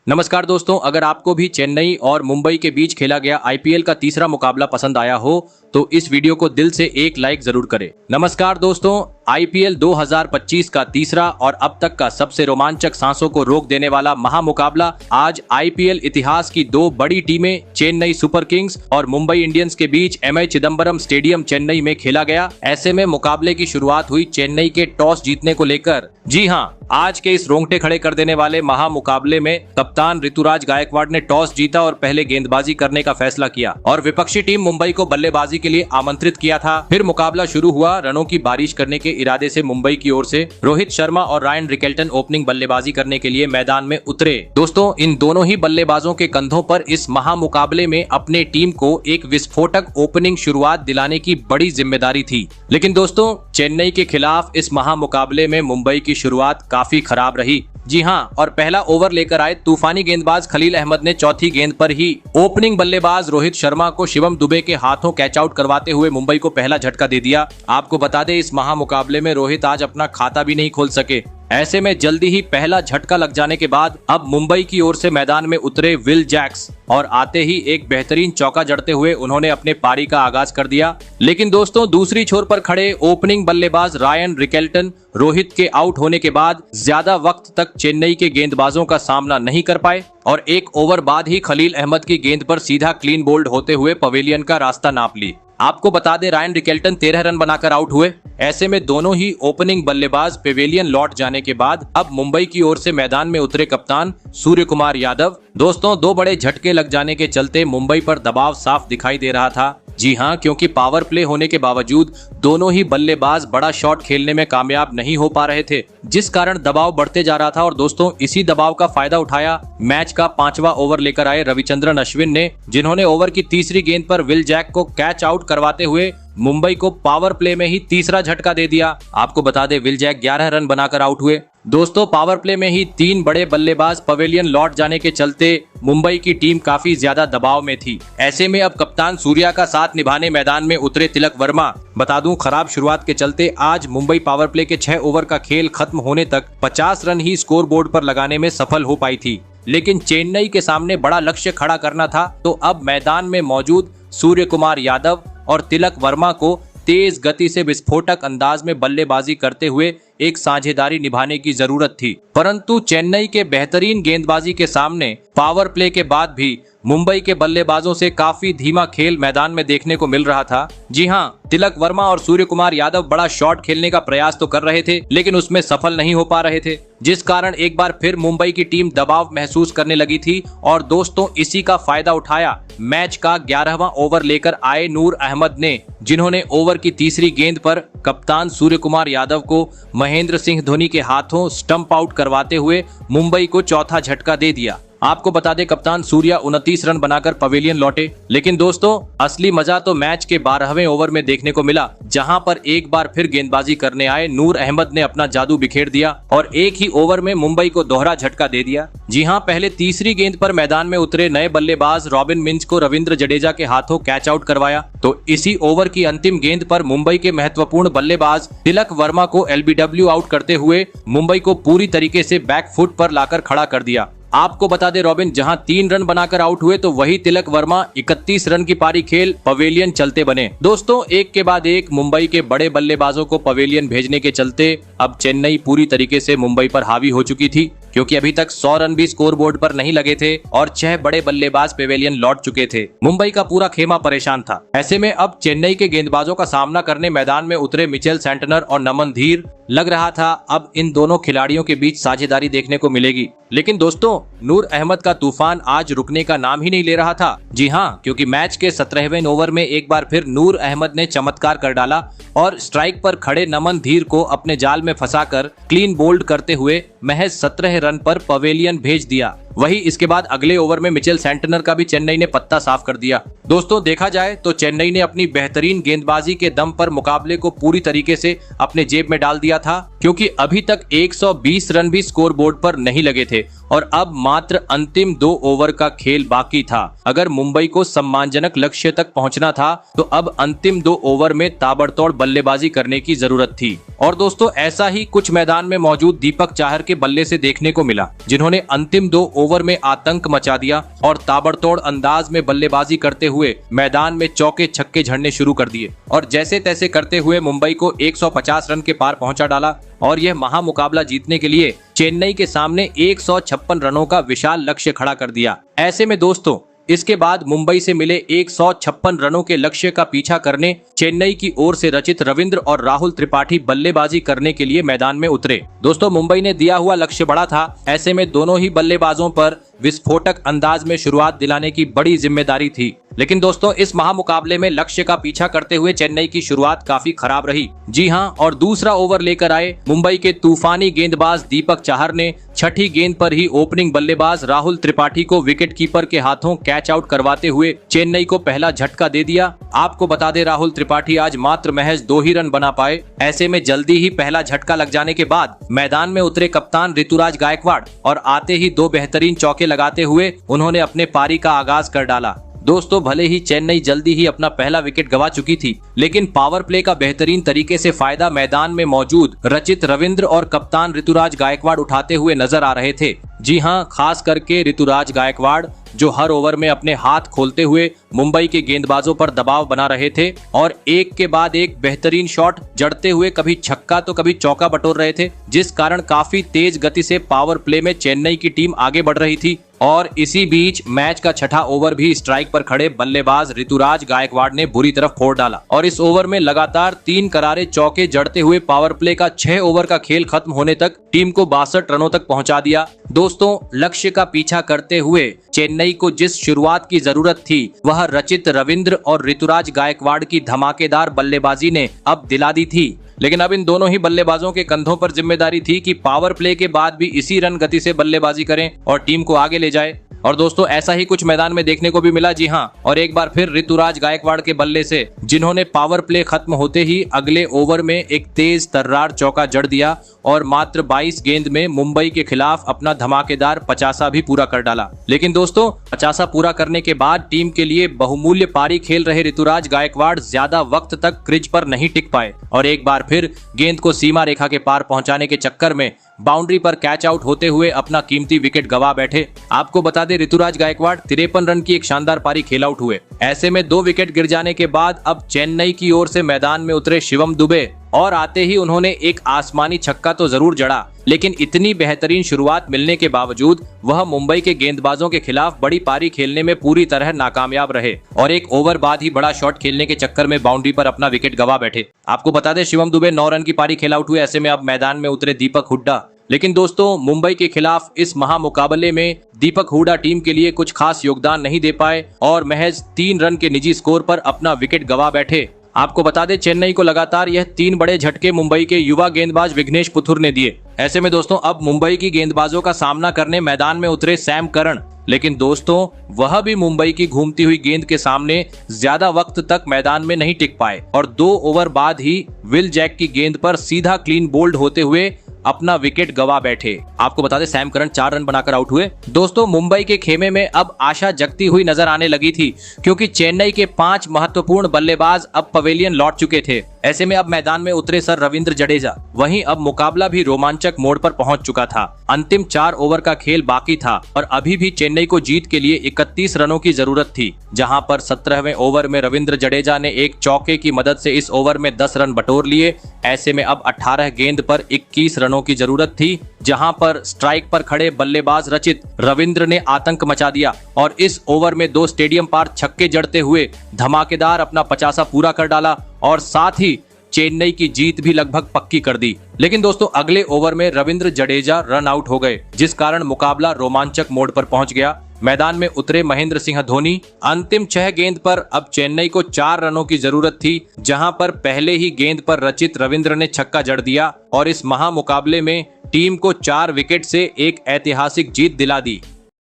नमस्कार दोस्तों, अगर आपको भी चेन्नई और मुंबई के बीच खेला गया आईपीएल का तीसरा मुकाबला पसंद आया हो तो इस वीडियो को दिल से एक लाइक जरूर करें। नमस्कार दोस्तों, आईपीएल 2025 का तीसरा और अब तक का सबसे रोमांचक, सांसों को रोक देने वाला महामुकाबला आज आईपीएल इतिहास की दो बड़ी टीमें चेन्नई सुपर किंग्स और मुंबई इंडियंस के बीच एमए चिदंबरम स्टेडियम चेन्नई में खेला गया। ऐसे में मुकाबले की शुरुआत हुई चेन्नई के टॉस जीतने को लेकर। जी हां, आज के इस रोंगटे खड़े कर देने वाले महामुकाबले में कप्तान ऋतुराज गायकवाड़ ने टॉस जीता और पहले गेंदबाजी करने का फैसला किया और विपक्षी टीम मुंबई को बल्लेबाजी के लिए आमंत्रित किया था। फिर मुकाबला शुरू हुआ। रनों की बारिश करने के इरादे से मुंबई की ओर से रोहित शर्मा और रायन रिकेल्टन ओपनिंग बल्लेबाजी करने के लिए मैदान में उतरे। दोस्तों, इन दोनों ही बल्लेबाजों के कंधों पर इस महामुकाबले में अपने टीम को एक विस्फोटक ओपनिंग शुरुआत दिलाने की बड़ी जिम्मेदारी थी। लेकिन दोस्तों, चेन्नई के खिलाफ इस महामुकाबले में मुंबई की शुरुआत काफी खराब रही। जी हां, और पहला ओवर लेकर आए तूफानी गेंदबाज खलील अहमद ने चौथी गेंद पर ही ओपनिंग बल्लेबाज रोहित शर्मा को शिवम दुबे के हाथों कैच आउट करवाते हुए मुंबई को पहला झटका दे दिया। आपको बता दें, इस महामुकाबले में रोहित आज अपना खाता भी नहीं खोल सके। ऐसे में जल्दी ही पहला झटका लग जाने के बाद अब मुंबई की ओर से मैदान में उतरे विल जैक्स और आते ही एक बेहतरीन चौका जड़ते हुए उन्होंने अपने पारी का आगाज कर दिया। लेकिन दोस्तों, दूसरी छोर पर खड़े ओपनिंग बल्लेबाज रायन रिकेल्टन रोहित के आउट होने के बाद ज्यादा वक्त तक चेन्नई के गेंदबाजों का सामना नहीं कर पाए और एक ओवर बाद ही खलील अहमद की गेंद पर सीधा क्लीन बोल्ड होते हुए पवेलियन का रास्ता नाप ली। आपको बता दें, रायन रिकेल्टन 13 रन बनाकर आउट हुए। ऐसे में दोनों ही ओपनिंग बल्लेबाज पेवेलियन लौट जाने के बाद अब मुंबई की ओर से मैदान में उतरे कप्तान सूर्य कुमार यादव। दोस्तों, दो बड़े झटके लग जाने के चलते मुंबई पर दबाव साफ दिखाई दे रहा था। जी हां, क्योंकि पावर प्ले होने के बावजूद दोनों ही बल्लेबाज बड़ा शॉट खेलने में कामयाब नहीं हो पा रहे थे, जिस कारण दबाव बढ़ते जा रहा था। और दोस्तों, इसी दबाव का फायदा उठाया मैच का 5वां ओवर लेकर आए रविचंद्रन अश्विन ने, जिन्होंने ओवर की तीसरी गेंद पर विल जैक को कैच आउट करवाते हुए मुंबई को पावर प्ले में ही तीसरा झटका दे दिया। आपको बता दें, विल जैक 11 रन बनाकर आउट हुए। दोस्तों, पावर प्ले में ही 3 बड़े बल्लेबाज पवेलियन लौट जाने के चलते मुंबई की टीम काफी ज्यादा दबाव में थी। ऐसे में अब कप्तान सूर्या का साथ निभाने मैदान में उतरे तिलक वर्मा। बता दूं, खराब शुरुआत के चलते आज मुंबई पावर प्ले के 6 ओवर का खेल खत्म होने तक 50 रन ही स्कोर बोर्ड पर लगाने में सफल हो पाई थी। लेकिन चेन्नई के सामने बड़ा लक्ष्य खड़ा करना था, तो अब मैदान में मौजूद सूर्य कुमार यादव और तिलक वर्मा को तेज गति से विस्फोटक अंदाज में बल्लेबाजी करते हुए एक साझेदारी निभाने की जरूरत थी। परंतु चेन्नई के बेहतरीन गेंदबाजी के सामने पावर प्ले के बाद भी मुंबई के बल्लेबाजों से काफी धीमा खेल मैदान में देखने को मिल रहा था। जी हां, तिलक वर्मा और सूर्य कुमार यादव बड़ा शॉट खेलने का प्रयास तो कर रहे थे, लेकिन उसमें सफल नहीं हो पा रहे थे, जिस कारण एक बार फिर मुंबई की टीम दबाव महसूस करने लगी थी। और दोस्तों, इसी का फायदा उठाया मैच का 11वां ओवर लेकर आए नूर अहमद ने, जिन्होंने ओवर की तीसरी गेंद पर कप्तान सूर्य कुमार यादव को महेंद्र सिंह धोनी के हाथों स्टंप आउट करवाते हुए मुंबई को चौथा झटका दे दिया। आपको बता दें, कप्तान सूर्या 29 रन बनाकर पवेलियन लौटे। लेकिन दोस्तों, असली मजा तो मैच के 12वें ओवर में देखने को मिला, जहां पर एक बार फिर गेंदबाजी करने आए नूर अहमद ने अपना जादू बिखेर दिया और एक ही ओवर में मुंबई को दोहरा झटका दे दिया। जी हां, पहले तीसरी गेंद पर मैदान में उतरे नए बल्लेबाज रॉबिन मिंज को रविंद्र जडेजा के हाथों कैच आउट करवाया, तो इसी ओवर की अंतिम गेंद पर मुंबई के महत्वपूर्ण बल्लेबाज तिलक वर्मा को एलबीडब्ल्यू आउट करते हुए मुंबई को पूरी तरीके से बैक फुट पर लाकर खड़ा कर दिया। आपको बता दें, रॉबिन जहां 3 रन बनाकर आउट हुए, तो वही तिलक वर्मा 31 रन की पारी खेल पवेलियन चलते बने। दोस्तों, एक के बाद एक मुंबई के बड़े बल्लेबाजों को पवेलियन भेजने के चलते अब चेन्नई पूरी तरीके से मुंबई पर हावी हो चुकी थी, क्योंकि अभी तक 100 रन भी स्कोर बोर्ड पर नहीं लगे थे और 6 बड़े बल्लेबाज पेवेलियन लौट चुके थे। मुंबई का पूरा खेमा परेशान था। ऐसे में अब चेन्नई के गेंदबाजों का सामना करने मैदान में उतरे मिचेल सेंटनर और नमन धीर। लग रहा था अब इन दोनों खिलाड़ियों के बीच साझेदारी देखने को मिलेगी। लेकिन दोस्तों, नूर अहमद का तूफान आज रुकने का नाम ही नहीं ले रहा था। जी हाँ, क्योंकि मैच के 17वें ओवर में एक बार फिर नूर अहमद ने चमत्कार कर डाला और स्ट्राइक पर खड़े नमन धीर को अपने जाल में फंसाकर क्लीन बोल्ड करते हुए महज 17 रन पर पवेलियन भेज दिया। वही इसके बाद अगले ओवर में मिचेल सेंटनर का भी चेन्नई ने पत्ता साफ कर दिया। दोस्तों, देखा जाए तो चेन्नई ने अपनी बेहतरीन गेंदबाजी के दम पर मुकाबले को पूरी तरीके से अपने जेब में डाल दिया था, क्योंकि अभी तक 120 रन भी स्कोर बोर्ड पर नहीं लगे थे और अब मात्र अंतिम 2 ओवर का खेल बाकी था। अगर मुंबई को सम्मानजनक लक्ष्य तक पहुंचना था तो अब अंतिम 2 ओवर में ताबड़तोड़ बल्लेबाजी करने की जरूरत थी। और दोस्तों, ऐसा ही कुछ मैदान में मौजूद दीपक चाहर के बल्ले से देखने को मिला, जिन्होंने अंतिम 2 ओवर में आतंक मचा दिया और ताबड़तोड़ अंदाज में बल्लेबाजी करते हुए मैदान में चौके छक्के झड़ने शुरू कर दिए और जैसे तैसे करते हुए मुंबई को 150 रन के पार पहुंचा डाला और यह महामुकाबला जीतने के लिए चेन्नई के सामने 156 रनों का विशाल लक्ष्य खड़ा कर दिया। ऐसे में दोस्तों इसके बाद मुंबई से मिले 156 रनों के लक्ष्य का पीछा करने चेन्नई की ओर से रचित रविंद्र और राहुल त्रिपाठी बल्लेबाजी करने के लिए मैदान में उतरे। दोस्तों मुंबई ने दिया हुआ लक्ष्य बड़ा था, ऐसे में दोनों ही बल्लेबाजों पर विस्फोटक अंदाज में शुरुआत दिलाने की बड़ी जिम्मेदारी थी। लेकिन दोस्तों इस महामुकाबले में लक्ष्य का पीछा करते हुए चेन्नई की शुरुआत काफी खराब रही। जी हां, और दूसरा ओवर लेकर आए मुंबई के तूफानी गेंदबाज दीपक चाहर ने छठी गेंद पर ही ओपनिंग बल्लेबाज राहुल त्रिपाठी को विकेट कीपर के हाथों कैच आउट करवाते हुए चेन्नई को पहला झटका दे दिया। आपको बता दें राहुल त्रिपाठी आज मात्र महज 2 ही रन बना पाए। ऐसे में जल्दी ही पहला झटका लग जाने के बाद मैदान में उतरे कप्तान ऋतुराज गायकवाड़ और आते ही 2 बेहतरीन चौके लगाते हुए उन्होंने अपने पारी का आगाज कर डाला। दोस्तों भले ही चेन्नई जल्दी ही अपना पहला विकेट गंवा चुकी थी, लेकिन पावर प्ले का बेहतरीन तरीके से फायदा मैदान में मौजूद रचित रविंद्र और कप्तान ऋतुराज गायकवाड़ उठाते हुए नजर आ रहे थे। जी हां, खास करके ऋतुराज गायकवाड़ जो हर ओवर में अपने हाथ खोलते हुए मुंबई के गेंदबाजों पर दबाव बना रहे थे और एक के बाद एक बेहतरीन शॉट जड़ते हुए कभी छक्का तो कभी चौका बटोर रहे थे, जिस कारण काफी तेज गति से पावर प्ले में चेन्नई की टीम आगे बढ़ रही थी। और इसी बीच मैच का छठा ओवर भी स्ट्राइक पर खड़े बल्लेबाज ऋतुराज गायकवाड़ ने बुरी तरफ फोड़ डाला और इस ओवर में लगातार 3 करारे चौके जड़ते हुए पावर प्ले का 6 ओवर का खेल खत्म होने तक टीम को 62 रनों तक पहुंचा दिया। दोस्तों लक्ष्य का पीछा करते हुए चेन्नई को जिस शुरुआत की जरूरत थी वह रचित रविंद्र और ऋतुराज गायकवाड़ की धमाकेदार बल्लेबाजी ने अब दिला दी थी। लेकिन अब इन दोनों ही बल्लेबाजों के कंधों पर जिम्मेदारी थी कि पावर प्ले के बाद भी इसी रन गति से बल्लेबाजी करें और टीम को आगे ले जाए। और दोस्तों ऐसा ही कुछ मैदान में देखने को भी मिला। जी हां, और एक बार फिर ऋतुराज गायकवाड़ के बल्ले से जिन्होंने पावर प्ले खत्म होते ही अगले ओवर में एक तेज तर्रार चौका जड़ दिया और मात्र 22 गेंद में मुंबई के खिलाफ अपना धमाकेदार 50 भी पूरा कर डाला। लेकिन दोस्तों 50 पूरा करने के बाद टीम के लिए बहुमूल्य पारी खेल रहे ऋतुराज गायकवाड़ ज्यादा वक्त तक क्रीज पर नहीं टिक पाए और एक बार फिर गेंद को सीमा रेखा के पार पहुंचाने के चक्कर में बाउंड्री पर कैच आउट होते हुए अपना कीमती विकेट गवा बैठे। आपको बता दें ऋतुराज गायकवाड़ 53 रन की एक शानदार पारी खेल आउट हुए। ऐसे में 2 विकेट गिर जाने के बाद अब चेन्नई की ओर से मैदान में उतरे शिवम दुबे और आते ही उन्होंने एक आसमानी छक्का तो जरूर जड़ा, लेकिन इतनी बेहतरीन शुरुआत मिलने के बावजूद वह मुंबई के गेंदबाजों के खिलाफ बड़ी पारी खेलने में पूरी तरह नाकामयाब रहे और एक ओवर बाद ही बड़ा शॉट खेलने के चक्कर में बाउंड्री पर अपना विकेट गवा बैठे। आपको बता दें शिवम दुबे 9 रन की पारी खेल आउट हुए। ऐसे में अब मैदान में उतरे दीपक हुड्डा। लेकिन दोस्तों मुंबई के खिलाफ इस महामुकाबले में दीपक हुड्डा टीम के लिए कुछ खास योगदान नहीं दे पाए और महज 3 रन के निजी स्कोर पर अपना विकेट गवा बैठे। आपको बता दें चेन्नई को लगातार यह 3 बड़े झटके मुंबई के युवा गेंदबाज विघ्नेश पुथुर ने दिए। ऐसे में दोस्तों अब मुंबई की गेंदबाजों का सामना करने मैदान में उतरे सैम करन, लेकिन दोस्तों वह भी मुंबई की घूमती हुई गेंद के सामने ज्यादा वक्त तक मैदान में नहीं टिक पाए और 2 ओवर बाद ही विल जैक की गेंद पर सीधा क्लीन बोल्ड होते हुए अपना विकेट गवा बैठे। आपको बता दें सैम करन 4 रन बनाकर आउट हुए। दोस्तों मुंबई के खेमे में अब आशा जगती हुई नजर आने लगी थी, क्योंकि चेन्नई के 5 महत्वपूर्ण बल्लेबाज अब पवेलियन लौट चुके थे। ऐसे में अब मैदान में उतरे सर रविंद्र जडेजा। वहीं अब मुकाबला भी रोमांचक मोड़ पर पहुंच चुका था। अंतिम 4 ओवर का खेल बाकी था और अभी भी चेन्नई को जीत के लिए 31 रनों की जरूरत थी, जहां पर 17वें ओवर में रविंद्र जडेजा ने एक चौके की मदद से इस ओवर में 10 रन बटोर लिए। ऐसे में अब 18 गेंद पर 21 रनों की जरूरत थी, जहां पर स्ट्राइक पर खड़े बल्लेबाज रचित रविंद्र ने आतंक मचा दिया और इस ओवर में 2 स्टेडियम पार छक्के जड़ते हुए धमाकेदार अपना 50 पूरा कर डाला और साथ ही चेन्नई की जीत भी लगभग पक्की कर दी। लेकिन दोस्तों अगले ओवर में रविंद्र जडेजा रन आउट हो गए, जिस कारण मुकाबला रोमांचक मोड़ पर पहुंच गया। मैदान में उतरे महेंद्र सिंह धोनी। अंतिम 6 गेंद पर अब चेन्नई को 4 रनों की जरूरत थी, जहां पर पहले ही गेंद पर रचित रविंद्र ने छक्का जड़ दिया और इस महामुकाबले में टीम को 4 विकेट से एक ऐतिहासिक जीत दिला दी।